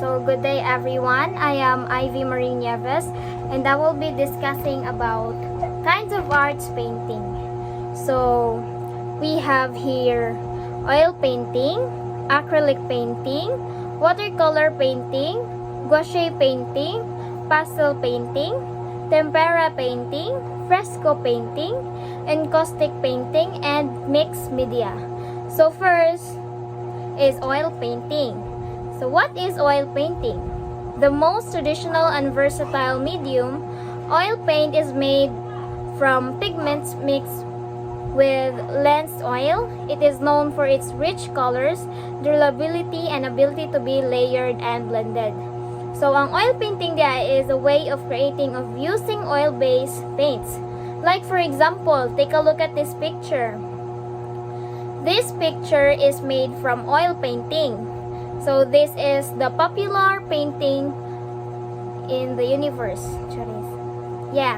So good day everyone, I am Ivy Marie Nieves and I will be discussing about kinds of arts painting. So we have here oil painting, acrylic painting, watercolor painting, gouache painting, pastel painting, tempera painting, fresco painting, encaustic painting, and mixed media. So first is oil painting. So what is oil painting? The most traditional and versatile medium, oil paint is made from pigments mixed with lensed oil. It is known for its rich colors, durability, and ability to be layered and blended. So ang oil painting is a way of creating of using oil-based paints. Like for example, take a look at this picture. This picture is made from oil painting. So this is the popular painting in the universe. Yeah.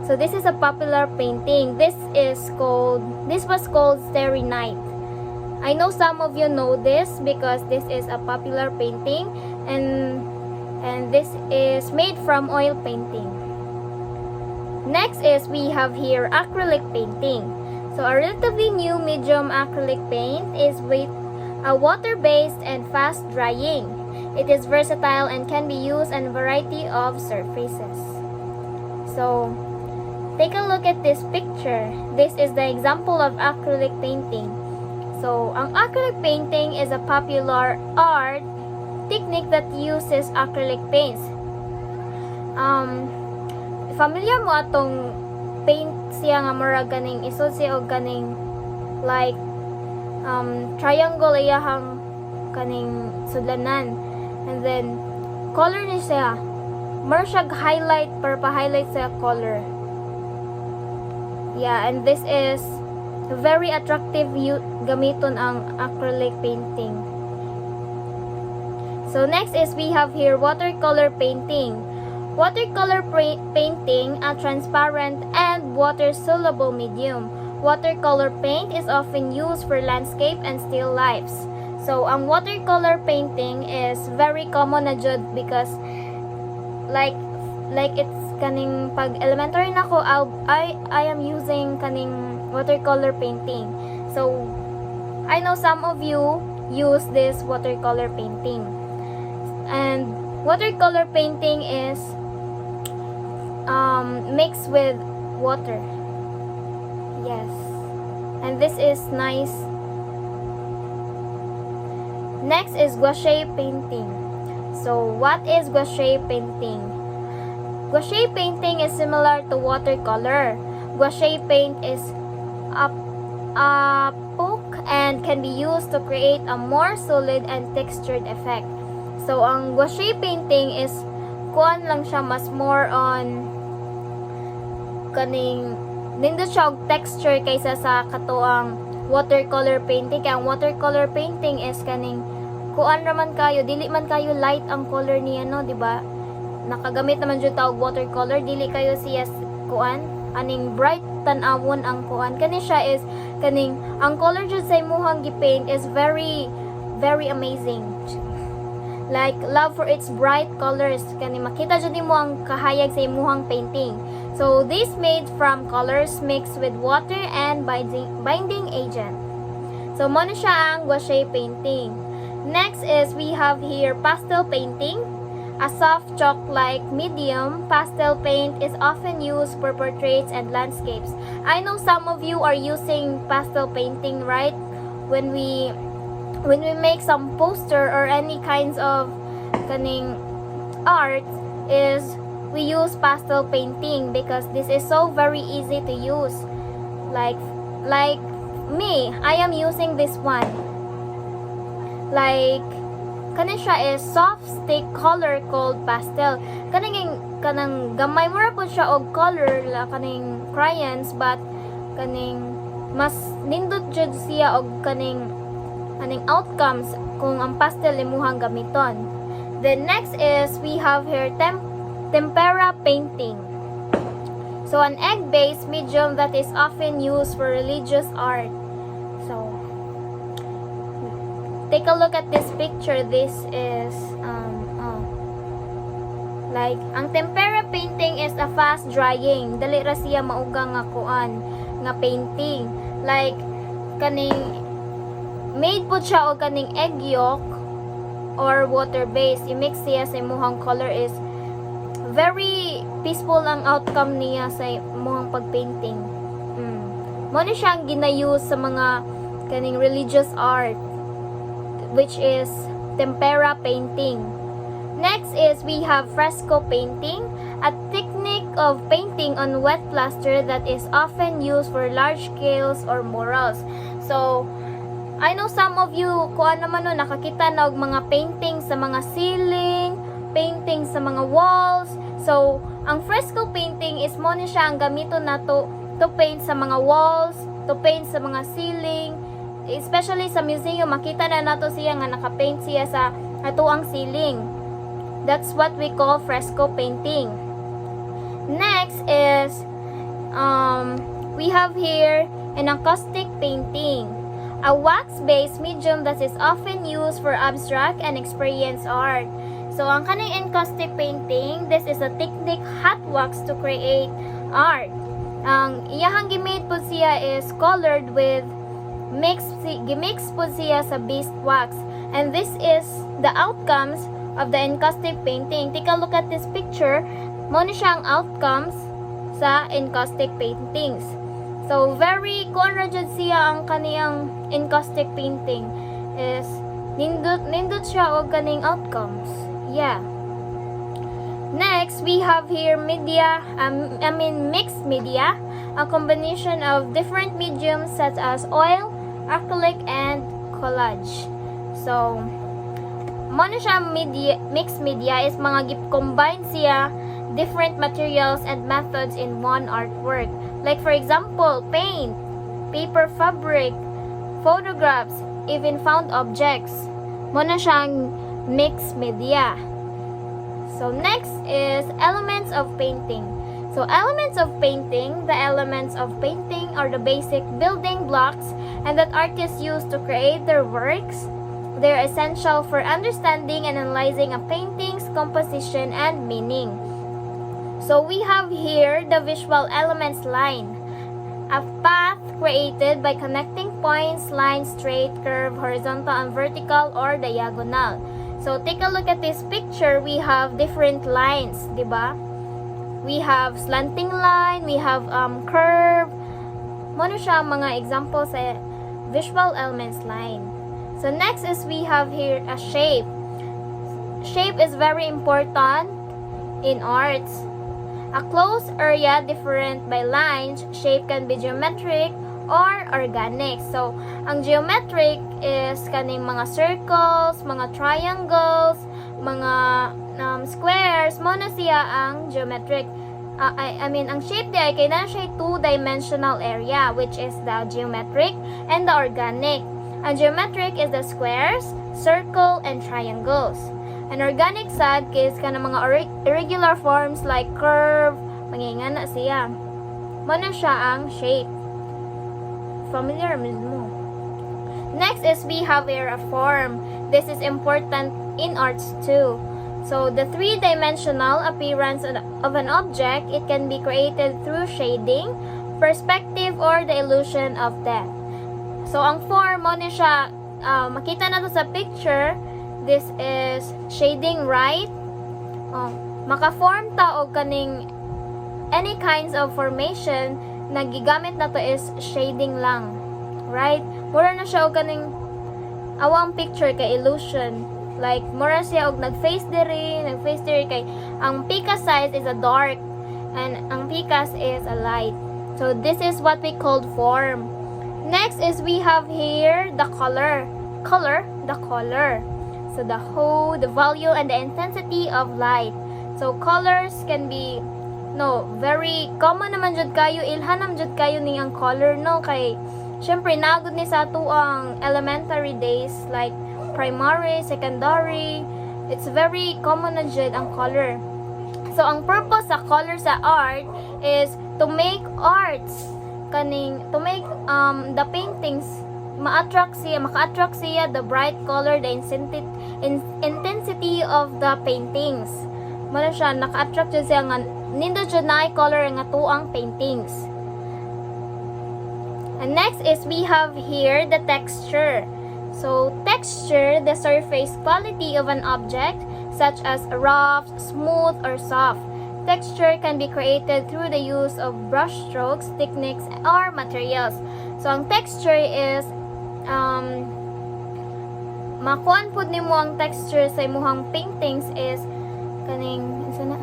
So this is a popular painting. This was called Starry Night. I know some of you know this because this is a popular painting and this is made from oil painting. Next is we have here acrylic painting. So a relatively new medium acrylic paint is with a water-based and fast-drying. It is versatile and can be used on a variety of surfaces. So, take a look at this picture. This is the example of acrylic painting. So, ang acrylic painting is a popular art technique that uses acrylic paints. Familiar mo atong paint siya nga mura ganing isod siya og ganing like triangle iyahang kaning sudlanan, and then color ni siya more siya highlight para pa-highlight sa color. Yeah, and this is very attractive gamiton ang acrylic painting. So next is we have here watercolor painting. Watercolor painting, a transparent and water-soluble medium. Watercolor paint is often used for landscape and still lifes. So, ang watercolor painting is very common na jud because like it's kaning pag elementary na ko, I am using kaning watercolor painting. So, I know some of you use this watercolor painting. And watercolor painting is mixed with water. Yes, and this is nice. Next is gouache painting. So what is gouache painting? Gouache painting is similar to watercolor. Gouache paint is a poke and can be used to create a more solid and textured effect. So ang gouache painting is kuan lang siya, mas more on kaning nindot siya og texture kaysa sa katuang watercolor painting. Kaya ang watercolor painting is kaning kuan raman kayo, dili man kayo light ang color niya, no, di ba? Nakagamit naman jud ta og watercolor, dili kayo siya kuan aning bright tan-awon ang kuan. Kani siya is kaning ang color jud sa imuhang gipaint is very very amazing. Like love for its bright colors, kani makita jud nimo ang kahayag sa imuhang painting. So this made from colors mixed with water and binding agent. So mo na siya ang gouache painting. Next is we have here pastel painting. A soft chalk-like medium, pastel paint is often used for portraits and landscapes. I know some of you are using pastel painting, right? When we make some poster or any kinds of kaning art, is we use pastel painting because this is so very easy to use. Like me, I am using this one. Like kanin siya is soft stick color called pastel. Kanang gamay mo ra po siya og color la kaning crayons, but kaning mas nindot jud siya og kaning outcomes kung ang pastel imuhang gamiton. The next is we have here tempera painting. So an egg-based medium that is often used for religious art. So take a look at this picture. This is Like, ang tempera painting is a fast drying. Dali ra siya mauga nga kuan nga painting. Like, kaning made po siya og kaning egg yolk or water base. I-mix siya sa imuhang color is very peaceful ang outcome niya sa imuhang pagpainting. Mo ni siyang ginayuse sa mga kaning religious art, which is tempera painting. Next is we have fresco painting, a technique of painting on wet plaster that is often used for large scales or murals. So, I know some of you, kuan naman no, nakakita na og mga painting sa mga ceiling, painting sa mga walls. So, ang fresco painting is mo ni siya ang gamiton nato to paint sa mga walls, to paint sa mga ceiling, especially sa museum, makita na nato siya nga nakapaint siya sa atuang ceiling. That's what we call fresco painting. Next is we have here an acoustic painting, a wax-based medium that is often used for abstract and experience art. So ang kaning encaustic painting, this is a technique hot wax to create art. Ang iyahang gimade po siya is colored with gimix po siya sa beeswax, and this is the outcomes of the encaustic painting. Take a look at this picture. Mo ni siyang outcomes sa encaustic paintings. So very conrajud siya ang kaniyang encaustic painting is nindot siya og kaning outcomes. Yeah. Next, we have here media, mixed media, a combination of different mediums such as oil, acrylic, and collage. So, mo na siya mixed media is mga combine siya different materials and methods in one artwork. Like for example, paint, paper fabric, photographs, even found objects. Mo na siyang mixed media. So next is elements of painting. So elements of painting, the elements of painting are the basic building blocks and that artists use to create their works. They're essential for understanding and analyzing a painting's composition and meaning. So we have here the visual elements line, a path created by connecting points, lines, straight, curve, horizontal, and vertical or diagonal. So take a look at this picture. We have different lines, diba? We have slanting line, we have curve. Ano siya mga examples sa visual elements line. So next is we have here a shape. Shape is very important in arts. A closed area different by lines, shape can be geometric or organic. So, ang geometric is kaning mga circles, mga triangles, mga squares, mo na siya ang geometric. Ang shape di ay kailangan siya two-dimensional area, which is the geometric and the organic. Ang geometric is the squares, circle, and triangles. An organic sad case ka ng mga irregular forms like curve, mangingan na siya. Mo na siya ang shape. Familiar mismo. Next is we have here a form. This is important in arts too. So the three-dimensional appearance of an object, it can be created through shading, perspective, or the illusion of depth. So ang form mo na siya, makita na to sa picture. This is shading, right? Maka-form ta og kaning any kinds of formation na gigamit na to is shading lang, right? Mura na siya og kaning awang picture kay illusion. Like mura siya og nag-face diri kay ang pika size is a dark and ang pikas is a light. So this is what we called form. Next is we have here the color. The color. So the whole, the value and the intensity of light. So colors can be very common naman jud kayo, ilhanam jud kayo ni ang color no kay syempre nagud ni sa ato ang elementary days like primary, secondary. It's very common na jud ang color. So ang purpose sa color sa art is to make arts to make the paintings maka-attract siya the bright color, the intensity of the paintings. Mala siya naka-attract jud siya nga nindot jud na color nga tuang paintings. And next is we have here the texture. So texture, the surface quality of an object such as rough, smooth, or soft. Texture can be created through the use of brush strokes, techniques, or materials. So ang texture is makuan pud nimo ang texture sa imong paintings is kaning isa na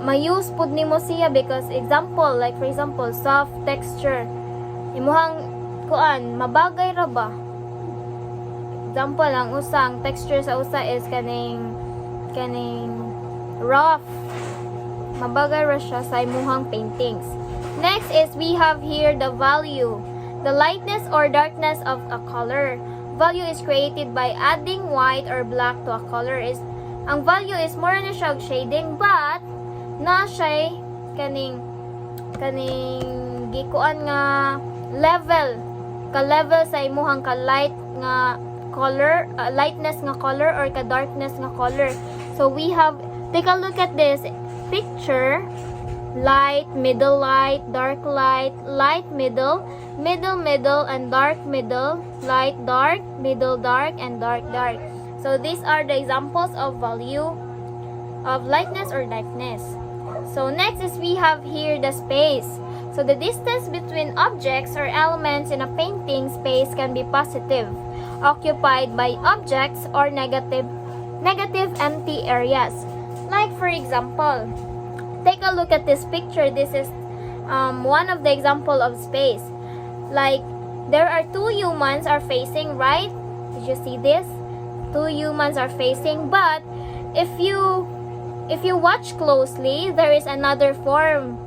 ma-use pud nimo siya because example, like for example, soft texture. Imuhang kuan mabagay ra ba? Example ang usang texture sa usa is kaning rough. Mabagay ra siya sa imuhang paintings. Next is we have here the value. The lightness or darkness of a color. Value is created by adding white or black to a color. Ang value is more na siya og shading but na siya kaning gikuan nga level sa imuhang ka light nga color, lightness nga color or ka darkness nga color. So we have, take a look at this picture. Light, middle light, dark light, light middle, middle and dark middle, light dark, middle dark, and dark dark. So these are the examples of value of lightness or darkness. So next is we have here the space. So the distance between objects or elements in a painting space can be positive, occupied by objects, or negative empty areas. Like for example, take a look at this picture. This is one of the example of space. Like there are two humans are facing, right? Did you see this? Two humans are facing, but if you watch closely, there is another form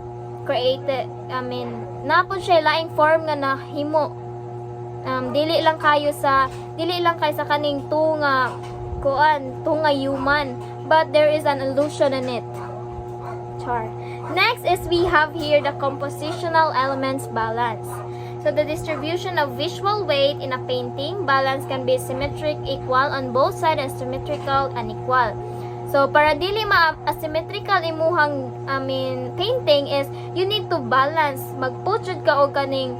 created. Napon siya laing form nga nahimo. Dili lang kayo sa kaning tunga human, but there is an illusion in it. Next is we have here the compositional elements balance. So the distribution of visual weight in a painting balance can be symmetric, equal on both sides, and symmetrical, unequal. So para dili ma-asymmetrical imuhang painting is you need to balance. Magput jud ka og kaning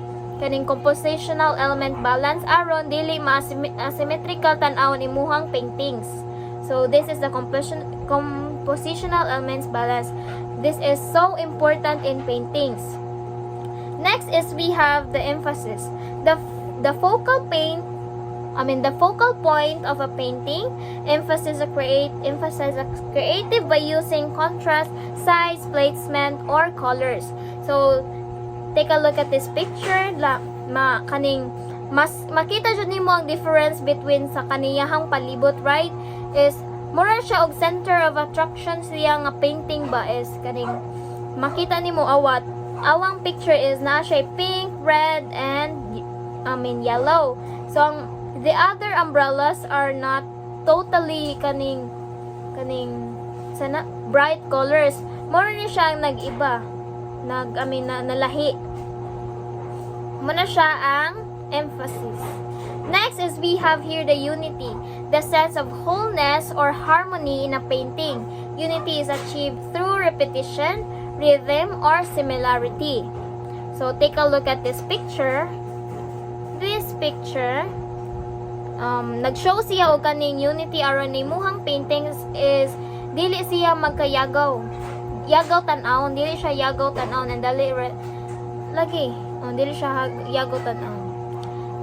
compositional element balance aron dili ma-asymmetrical tan-awon imuhang paintings. So this is the compositional elements balance. This is so important in paintings. Next is we have the emphasis. The focal point of a painting emphasizes creative by using contrast, size, placement, or colors. So take a look at this picture. Makita jud nimo ang difference between sa kaniyahang palibot, right? Is mura siya og center of attraction siya nga painting ba is kaning makita nimo awang picture is na siya pink, red, and yellow. So the other umbrellas are not totally kaning sana bright colors. Mura ni siya ang nag-iba. Nalahi. Muna siya ang emphasis. Next is we have here the unity, the sense of wholeness or harmony in a painting. Unity is achieved through repetition, rhythm, or similarity. So take a look at this picture. This picture, nag-show siya o kaning unity aron imuhang paintings is dili siya magkayagaw. Yagaw tan-awon, dili siya yagaw tan-awon, and dili siya yagaw tan-awon.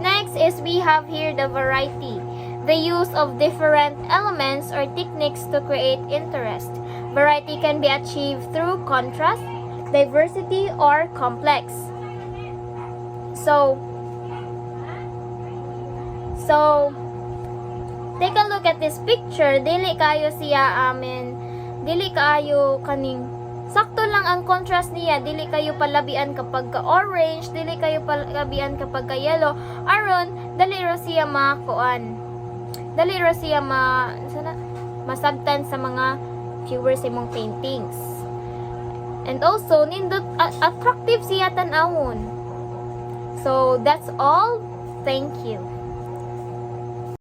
Next is we have here the variety, the use of different elements or techniques to create interest. Variety can be achieved through contrast, diversity, or complex. So take a look at this picture. Dili kayo kaning sakto lang ang contrast niya. Dili kayo palabian kapag ka orange, dili kayo palabian kapag ka yellow. Aron dali ra siya masabtan sa mga viewers imong paintings. And also nindot attractive siya tan-awon. So that's all. Thank you.